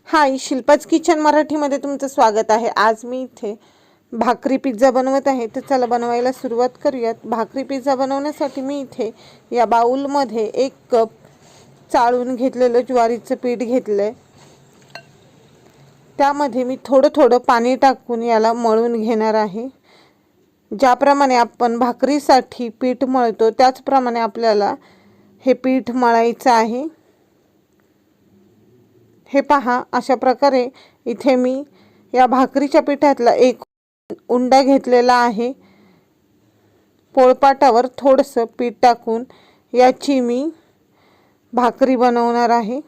हाय, शिल्पाच kitchen मराठीमध्ये तुमचं स्वागत आहे। आज मी इथे भाकरी पिझ्झा बनवत आहे। तर चला बनवायला सुरुवात करूयात। भाकरी पिझ्झा बनवण्यासाठी मी इथे या बाउलमध्ये 1 कप चाळून घेतलेलं ज्वारीचं पीठ घेतलंय। त्यामध्ये मी थोडं पाणी टाकून याला मळून घेणार आहे। ज्याप्रमाणे आपण भाकरीसाठी पीठ मळतो त्याचप्रमाणे आपल्याला हे पीठ मळायचं आहे। हे पहा, अशा प्रकारे इथे मी या भाकरीच्या पिठातला 1 उंडा घेतलेला आहे। पोळपाटावर थोडंसं पीठ टाकून याची मी भाकरी बनवणार आहे।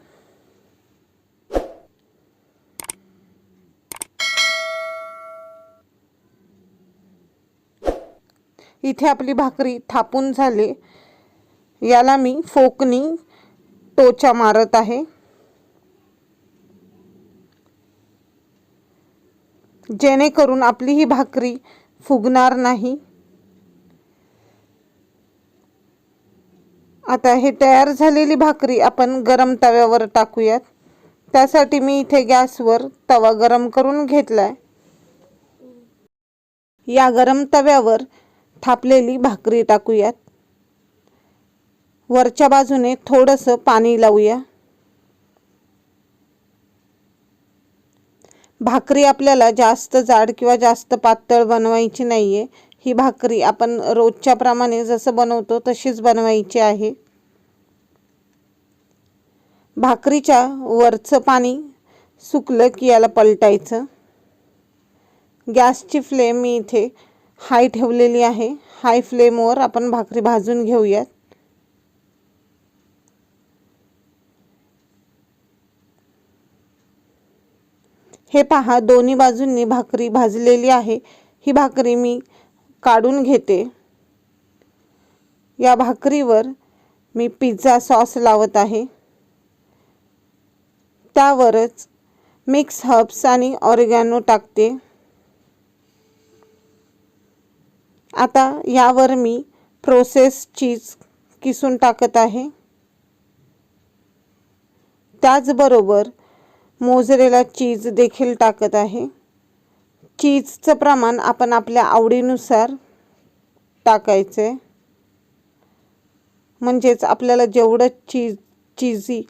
इथे आपली भाकरी थापून झाली। याला मी फोकनी टोचा मारत आहे, जेणेकरून आपली ही भाकरी फुगणार नाही। आता हे तयार झालेली भाकरी आपण गरम तव्यावर टाकूयात। त्यासाठी मी इथे गॅसवर तवा गरम करून घेतलाय। या गरम तव्यावर थापलेली भाकरी टाकूयात। वरच्या बाजूने थोडंसं पाणी लावूया। भाकरी आपल्याला जास्त जाड किंवा जास्त पातळ बनवायची नाहीये। ही भाकरी आपण रोजच्या प्रमाणे जसं बनवतो तशीच बनवायची आहे। भाकरीच्या वरचं पाणी सुकलं की याला पलटायचं। गॅसची फ्लेम मी इथे हाय ठेवलेली आहे। हाय फ्लेमवर आपण भाकरी भाजून घेऊयात। हे पहा, दोन्ही बाजूंनी भाकरी भाजलेली आहे। ही भाकरी मी काढून घेते। या भाकरीवर मी पिझ्झा सॉस लावत आहे। त्यावरच मिक्स हर्ब्स आणि ऑरिगॅनो टाकते। आता यावर मी प्रोसेस चीज किसून टाकत आहे। त्याचबरोबर मोझरेला चीज देखील टाकत आहे। चीजचं प्रमाण आपण आपल्या आवडीनुसार टाकायचे, म्हणजेच आपल्याला जेवढं चीजी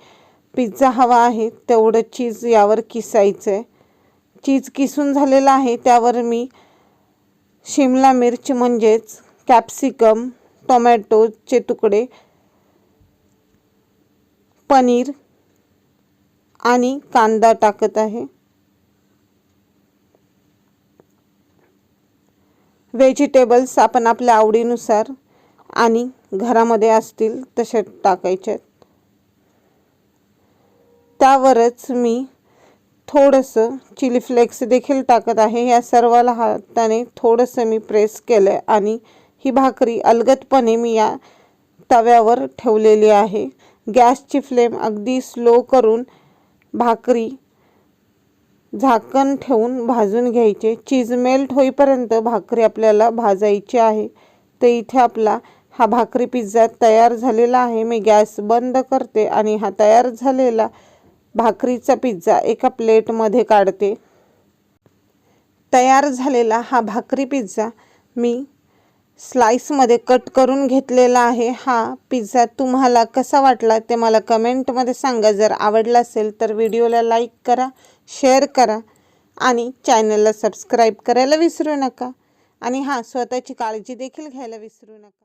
पिझ्झा हवा आहे तेवढं चीज यावर किसायचं। चीज किसून झालेलं आहे। त्यावर मी शिमला मिर्च म्हणजेच कॅप्सिकम, टोमॅटोचे तुकडे, पनीर आणि कांदा टाकत आहे। व्हेजिटेबल्स आपण आपल्या आवडीनुसार आणि घरामध्ये असतील तसे टाकायचे। त्यावरच मी थोडंसं चिली फ्लेक्स देखील टाकत आहे। या सर्वाला हाताने थोडंसं मी प्रेस केलं आणि ही भाकरी अलगदपणे मी या तव्यावर ठेवलेली आहे। गॅसची फ्लेम अगदी स्लो करून भाकरी झाकण ठेवून भाजून घ्यायचे। चीज मेल्ट होईपर्यंत भाकरी आपल्याला भाजायची आहे। तर इथे आपला हा भाकरी पिझ्झा तयार झालेला आहे। मी गॅस बंद करते आणि हा तयार झालेला भाकरीचा पिझ्झा एका प्लेटमध्ये काढते। तयार झालेला हा भाकरी पिझ्झा मी स्लाइसमध्ये कट करून घेतलेला आहे। हा पिझ्झा तुम्हाला कसा वाटला ते मला कमेंटमध्ये सांगा। जर आवडला असेल तर व्हिडिओला लाईक करा, शेअर करा आणि चॅनलला सबस्क्राईब करायला विसरू नका। आणि हां, स्वतःची काळजी देखील घ्यायला विसरू नका।